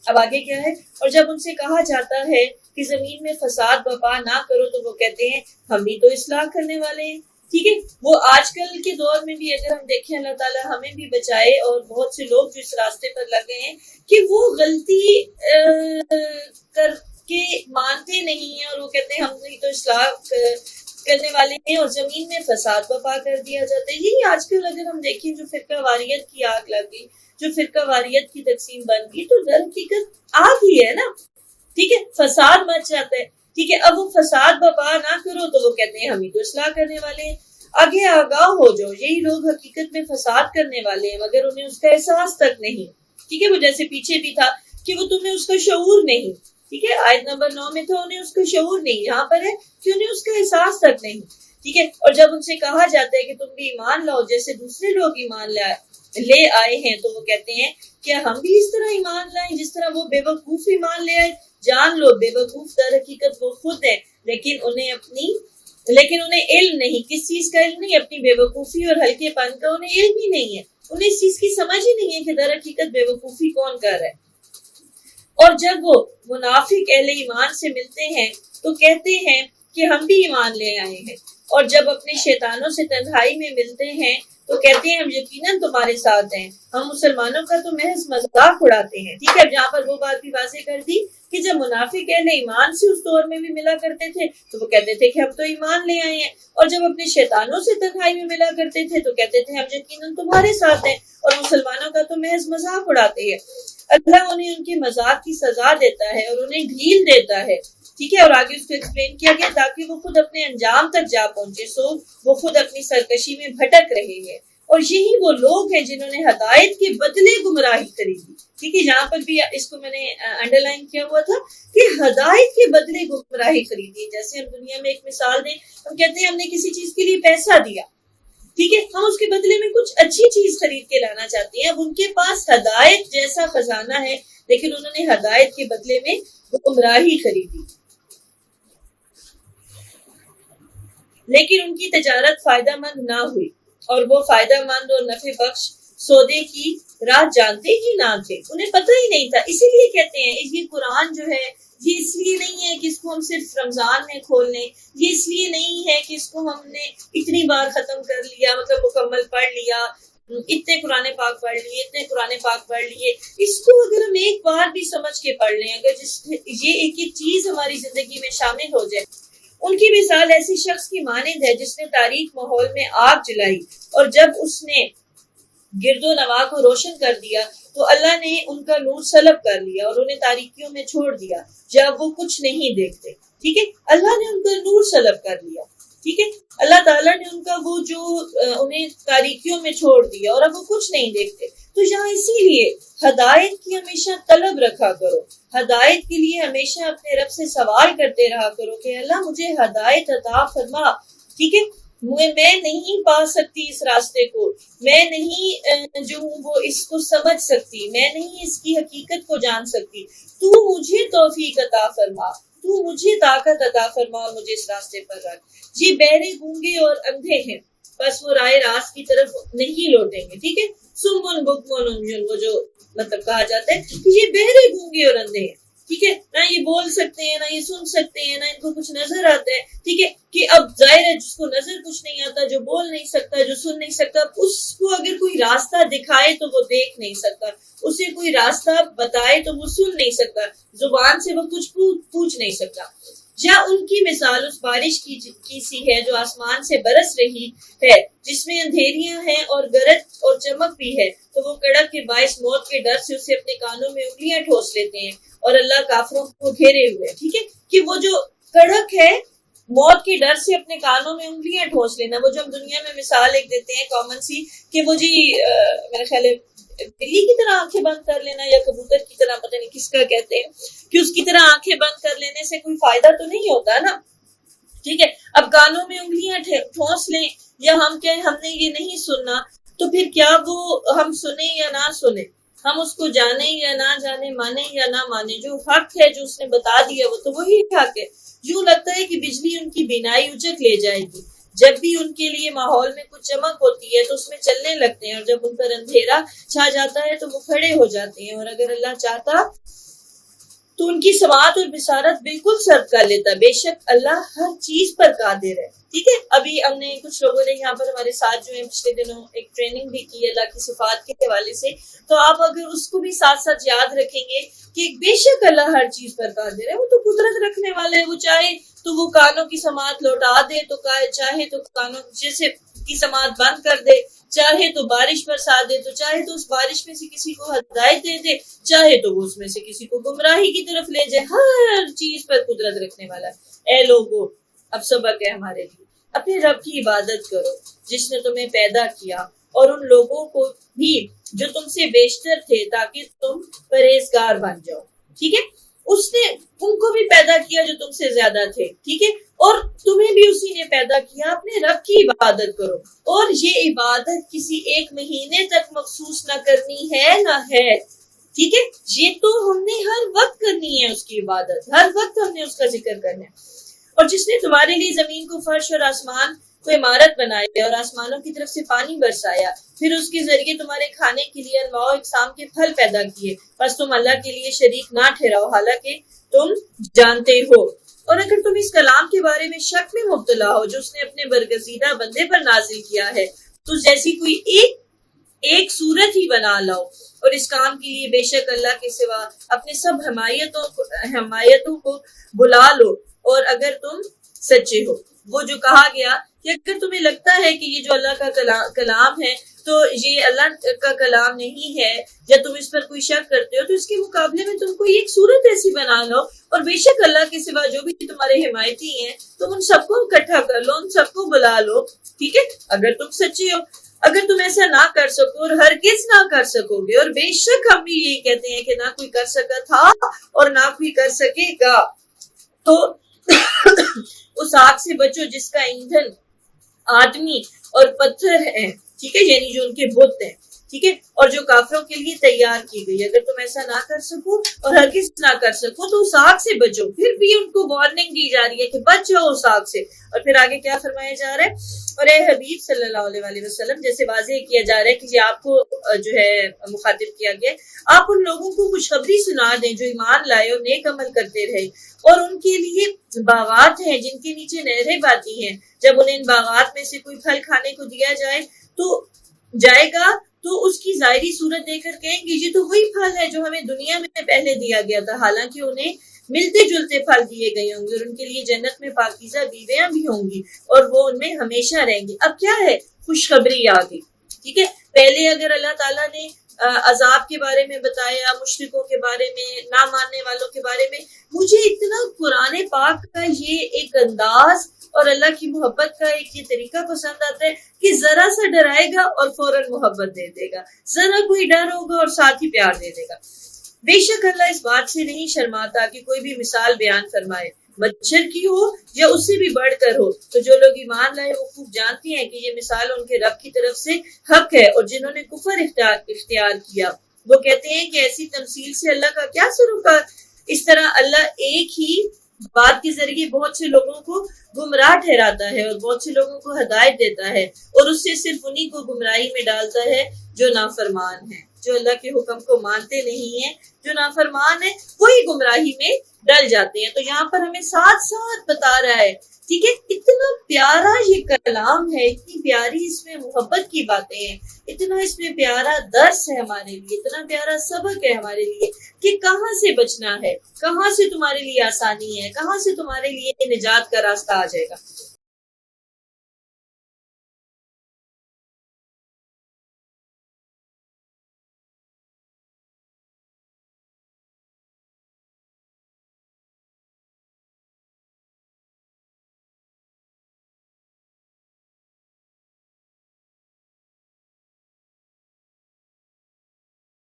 اب آگے کیا ہے؟ اور جب ان سے کہا جاتا ہے کہ زمین میں فساد برپا نہ کرو تو وہ کہتے ہیں ہم بھی تو اصلاح کرنے والے ہیں. ٹھیک ہے، وہ آج کل کے دور میں بھی اگر ہم دیکھیں اللہ تعالیٰ ہمیں بھی بچائے، اور بہت سے لوگ جو اس راستے پر لگے ہیں کہ وہ غلطی کر کے مانتے نہیں ہیں، اور وہ کہتے ہیں ہم بھی تو اصلاح کرنے والے ہیں، اور زمین میں فساد برپا کر دیا جاتا ہے. یہی آج کل اگر ہم دیکھیں جو فرقہ واریت کی آگ لگ گئی، جو فرقہ واریت کی تقسیم بن گئی، تو در حقیقت آگ ہی ہے نا. ٹھیک ہے، فساد مچ جاتا ہے. ٹھیک ہے، اب وہ فساد برپا نہ کرو تو وہ کہتے ہیں ہم ہی تو اصلاح کرنے والے ہیں. آگے آگاہ ہو جاؤ، یہی لوگ حقیقت میں فساد کرنے والے ہیں مگر انہیں اس کا احساس تک نہیں. ٹھیک ہے، وہ جیسے پیچھے بھی تھا کہ وہ تمہیں اس کا شعور نہیں. ٹھیک ہے، آیت نمبر 9 میں تھا انہیں اس کا شعور نہیں، یہاں پر ہے کہ انہیں اس کا احساس تک نہیں. ٹھیک ہے، اور جب ان سے کہا جاتا ہے کہ تم بھی ایمان لاؤ جیسے دوسرے لوگ ایمان لے آئے ہیں، تو وہ کہتے ہیں کیا ہم بھی اس طرح ایمان لائیں جس طرح وہ بے وقوف ایمان لے آئے. جان لو بے وقوف در حقیقت وہ خود ہے، لیکن انہیں علم نہیں. کس چیز کا علم نہیں؟ اپنی بے وقوفی اور ہلکے پن کا انہیں علم ہی نہیں ہے. انہیں اس چیز کی سمجھ ہی نہیں ہے کہ در حقیقت بے وقوفی کون کر رہا ہے. اور جب وہ منافق اہل ایمان سے ملتے ہیں تو کہتے ہیں کہ ہم بھی ایمان لے آئے ہیں، اور جب اپنے شیطانوں سے تنہائی میں ملتے ہیں تو کہتے ہیں ہم یقیناً تمہارے ساتھ ہیں، ہم مسلمانوں کا تو محض مذاق اڑاتے ہیں. ٹھیک ہے، جہاں پر وہ بات بھی واضح کر دی کہ جب منافق اہل ایمان سے اس دور میں بھی ملا کرتے تھے تو وہ کہتے تھے کہ ہم تو ایمان لے آئے ہیں، اور جب اپنے شیطانوں سے تنہائی میں ملا کرتے تھے تو کہتے تھے ہم یقیناً تمہارے ساتھ ہیں اور مسلمانوں کا تو محض مذاق اڑاتے ہیں. اللہ انہیں ان کے مذاق کی سزا دیتا ہے اور انہیں ڈھیل دیتا ہے. ٹھیک ہے، اور آگے اس کو ایکسپلین کیا گیا تاکہ وہ خود اپنے انجام تک جا پہنچے، سو وہ خود اپنی سرکشی میں بھٹک رہے ہیں. اور یہی وہ لوگ ہیں جنہوں نے ہدایت کے بدلے گمراہی خریدی. ٹھیک ہے، یہاں پر بھی اس کو میں نے انڈر لائن کیا ہوا تھا کہ ہدایت کے بدلے گمراہی خریدی. جیسے ہم دنیا میں ایک مثال دیں، ہم کہتے ہیں ہم نے کسی چیز کے لیے پیسہ دیا، ٹھیک ہے، ہم اس کے بدلے میں کچھ اچھی چیز خرید کے لانا چاہتے ہیں. اب ان کے پاس ہدایت جیسا خزانہ ہے لیکن انہوں نے ہدایت کے بدلے میں گمراہی خریدی، لیکن ان کی تجارت فائدہ مند نہ ہوئی اور وہ فائدہ مند اور نفع بخش سودے کی راہ جانتے ہی نہ تھے، انہیں پتہ ہی نہیں تھا. اسی لیے کہتے ہیں یہ قرآن جو ہے یہ اس لیے نہیں ہے کہ اس کو ہم صرف رمضان میں کھول لیں، یہ اس لیے نہیں ہے کہ اس کو ہم نے اتنی بار ختم کر لیا، مطلب مکمل پڑھ لیا، اتنے قرآن پاک پڑھ لیے، اتنے قرآن پاک پڑھ لیے. اس کو اگر ہم ایک بار بھی سمجھ کے پڑھ لیں، اگر یہ ایک ایک چیز ہماری زندگی میں شامل ہو جائے. ان کی مثال ایسی شخص کی مانند ہے جس نے تاریک ماحول میں آگ جلائی، اور جب اس نے گرد و نواح کو روشن کر دیا تو اللہ نے ان کا نور سلب کر لیا اور انہیں تاریکیوں میں چھوڑ دیا جب وہ کچھ نہیں دیکھتے. ٹھیک ہے، اللہ نے ان کا نور سلب کر لیا. ٹھیک ہے، اللہ تعالیٰ نے ان کا وہ جو انہیں تاریکیوں میں چھوڑ دیا اور اب وہ کچھ نہیں دیکھتے. تو یہاں اسی لیے ہدایت کی ہمیشہ طلب رکھا کرو، ہدایت کے لیے ہمیشہ اپنے رب سے سوال کرتے رہا کرو کہ اللہ مجھے ہدایت عطا فرما. ٹھیک ہے، میں نہیں پا سکتی اس راستے کو، میں نہیں جو ہوں وہ اس کو سمجھ سکتی، میں نہیں اس کی حقیقت کو جان سکتی، تو مجھے توفیق عطا فرما، تو مجھے طاقت عطا فرما اور مجھے اس راستے پر رکھ. یہ بہرے گونگے اور اندھے ہیں، بس وہ رائے راست کی طرف نہیں لوٹیں گے. ٹھیک ہے، سمن بکمن عمین، وہ جو مطلب کہا جاتا ہے کہ یہ بہرے گونگے اور اندھے ہیں. ٹھیک ہے، نہ یہ بول سکتے ہیں، نہ یہ سن سکتے ہیں، نہ ان کو کچھ نظر آتا ہے. ٹھیک ہے، کہ اب ظاہر ہے جس کو نظر کچھ نہیں آتا، جو بول نہیں سکتا، جو سن نہیں سکتا، اس کو اگر کوئی راستہ دکھائے تو وہ دیکھ نہیں سکتا، اسے کوئی راستہ بتائے تو وہ سن نہیں سکتا، زبان سے وہ کچھ پوچھ نہیں سکتا. یا ان کی مثال اس بارش کی سی ہے جو آسمان سے برس رہی ہے، جس میں اندھیریاں ہیں اور گرج اور چمک بھی ہے، تو وہ کڑک کے باعث موت کے ڈر سے اسے اپنے کانوں میں انگلیاں ٹھوس لیتے ہیں اور اللہ کافروں کو گھیرے ہوئے. ٹھیک ہے، کہ وہ جو کڑک ہے موت کے ڈر سے اپنے کانوں میں انگلیاں ٹھوس لینا، وہ جو ہم دنیا میں مثال ایک دیتے ہیں کامن سی کہ وہ جی میرا خیال ہے بلی کی طرح آنکھیں بند کر لینا یا کبوتر کی طرح، پتہ نہیں کس کا کہتے ہیں، کہ اس کی طرح آنکھیں بند کر لینے سے کوئی فائدہ تو نہیں ہوتا نا. ٹھیک ہے، اب کانوں میں انگلیاں ٹھونس لیں یا ہم کہیں ہم نے یہ نہیں سننا، تو پھر کیا وہ ہم سنیں یا نہ سنیں، ہم اس کو جانیں یا نہ جانیں، مانیں یا نہ مانیں، جو حق ہے جو اس نے بتا دیا وہ تو وہی حق ہے. یوں لگتا ہے کہ بجلی ان کی بینائی اچک لے جائے گی. جب بھی ان کے لیے ماحول میں کچھ چمک ہوتی ہے تو اس میں چلنے لگتے ہیں، اور جب ان پر اندھیرا چھا جاتا ہے تو وہ کھڑے ہو جاتے ہیں. اور اگر اللہ چاہتا تو ان کی سماعت اور بصارت بالکل سرد کر لیتا. بے شک اللہ ہر چیز پر قادر ہے. ٹھیک ہے. ابھی ہم نے کچھ لوگوں نے یہاں پر ہمارے ساتھ جو ہے پچھلے دنوں ایک ٹریننگ بھی کی اللہ کی صفات کے حوالے سے, تو آپ اگر اس کو بھی ساتھ ساتھ یاد رکھیں گے کہ بے شک اللہ ہر چیز پر قادر ہے. وہ تو قدرت رکھنے والا ہے. وہ چاہے تو وہ کانوں کی سماعت لوٹا دے, تو چاہے تو کانوں جیسے کی سماعت بند کر دے, چاہے تو بارش برسا دے, تو چاہے تو اس بارش میں سے کسی کو ہدایت دے دے, چاہے تو وہ اس میں سے کسی کو گمراہی کی طرف لے جائے. ہر چیز پر قدرت رکھنے والا ہے. اے لوگو, اب سبق ہے ہمارے لیے, اپنے رب کی عبادت کرو جس نے تمہیں پیدا کیا, اور ان لوگوں کو بھی جو تم سے بیشتر تھے, تاکہ تم پرہیزگار بن جاؤ. ٹھیک ہے. اس نے ان کو بھی پیدا کیا جو تم سے زیادہ تھے. ٹھیک ہے. اور تمہیں بھی اسی نے پیدا کیا. اپنے رب کی عبادت کرو, اور یہ عبادت کسی ایک مہینے تک مخصوص نہ کرنی ہے نہ ہے. ٹھیک ہے. یہ تو ہم نے ہر وقت کرنی ہے, اس کی عبادت ہر وقت ہم نے اس کا ذکر کرنا ہے. اور جس نے تمہارے لیے زمین کو فرش اور آسمان کو عمارت بنایا, اور آسمانوں کی طرف سے پانی برسایا, پھر اس کے ذریعے تمہارے کھانے کے لیے انواع و اقسام کے پھل پیدا کیے, بس تم اللہ کے لیے شریک نہ ٹھہراؤ, حالانکہ تم جانتے ہو. اور اگر تم اس کلام کے بارے میں شک میں مبتلا ہو جو اس نے اپنے برگزیدہ بندے پر نازل کیا ہے, تو جیسی کوئی ایک صورت ہی بنا لاؤ, اور اس کام کے لیے بے شک اللہ کے سوا اپنے سب حمایتوں کو بلا لو, اور اگر تم سچے ہو. وہ جو کہا گیا کہ اگر تمہیں لگتا ہے کہ یہ جو اللہ کا کلام ہے تو یہ اللہ کا کلام نہیں ہے, یا تم اس پر کوئی شک کرتے ہو, تو اس کے مقابلے میں تم کوئی ایک صورت ایسی بنا لو, اور بے شک اللہ کے سوا جو بھی تمہارے حمایتی ہیں تم ان سب کو اکٹھا کر لو, ان سب کو بلا لو. ٹھیک ہے. اگر تم سچے ہو. اگر تم ایسا نہ کر سکو, اور ہرگز نہ کر سکو گے, اور بے شک ہم بھی یہی کہتے ہیں کہ نہ کوئی کر سکا تھا اور نہ کوئی کر سکے گا, تو اس آگ سے بچو جس کا ایندھن آدمی اور پتھر ہے. ٹھیک ہے. یعنی جو ان کے بت ہیں. ٹھیک ہے. اور جو کافروں کے لیے تیار کی گئی. اگر تم ایسا نہ کر سکو اور ہرگز نہ کر سکو تو اس آگ سے بچو. پھر بھی ان کو وارننگ دی جا رہی ہے کہ بچ جاؤ اس آگ سے. اور پھر آگے کیا فرمایا جا رہا ہے, اور اے حبیب صلی اللہ علیہ وسلم, جیسے واضح کیا جا رہا ہے کہ یہ آپ کو جو ہے مخاطب کیا گیا, آپ ان لوگوں کو خوشخبری سنا دیں جو ایمان لائے اور نیک عمل کرتے رہے, اور ان کے لیے باغات ہیں جن کے نیچے نہریں بہتی ہیں. جب انہیں ان باغات میں سے کوئی پھل کھانے کو دیا جائے گا تو اس کی ظاہری صورت دیکھ کر کہیں گے یہ تو وہی پھل ہے جو ہمیں دنیا میں پہلے دیا گیا تھا, حالانکہ انہیں ملتے جلتے پھل دیے گئے ہوں گے, اور ان کے لیے جنت میں پاکیزہ بیویاں بھی ہوں گی, اور وہ ان میں ہمیشہ رہیں گی. اب کیا ہے, خوشخبری آ گئی. ٹھیک ہے. پہلے اگر اللہ تعالیٰ نے عذاب کے بارے میں بتایا, مشرکوں کے بارے میں, نہ ماننے والوں کے بارے میں, مجھے اتنا قرآن پاک کا یہ ایک انداز اور اللہ کی محبت کا ایک یہ طریقہ پسند آتا ہے کہ ذرا سا ڈرائے گا اور فوراً محبت دے دے گا, ذرا کوئی ڈر ہوگا اور ساتھ ہی پیار دے دے گا. بے شک اللہ اس بات سے نہیں شرماتا کہ کوئی بھی مثال بیان فرمائے, مچھر کی ہو یا اس سے بھی بڑھ کر ہو. تو جو لوگ ایمان لائے وہ خوب جانتے ہیں کہ یہ مثال ان کے رب کی طرف سے حق ہے, اور جنہوں نے کفر اختیار کیا وہ کہتے ہیں کہ ایسی تمثیل سے اللہ کا کیا سروکار. اس طرح اللہ ایک ہی بات کے ذریعے بہت سے لوگوں کو گمراہ ٹھہراتا ہے اور بہت سے لوگوں کو ہدایت دیتا ہے, اور اس سے صرف انہی کو گمراہی میں ڈالتا ہے جو نافرمان ہیں. جو اللہ کے حکم کو مانتے نہیں ہیں, جو نافرمان ہیں, وہی گمراہی میں ڈل جاتے ہیں. تو یہاں پر ہمیں ساتھ ساتھ بتا رہا ہے. ٹھیک ہے. اتنا پیارا یہ کلام ہے, اتنی پیاری اس میں محبت کی باتیں ہیں, اتنا اس میں پیارا درس ہے ہمارے لیے, اتنا پیارا سبق ہے ہمارے لیے کہ کہاں سے بچنا ہے, کہاں سے تمہارے لیے آسانی ہے, کہاں سے تمہارے لیے نجات کا راستہ آ جائے گا.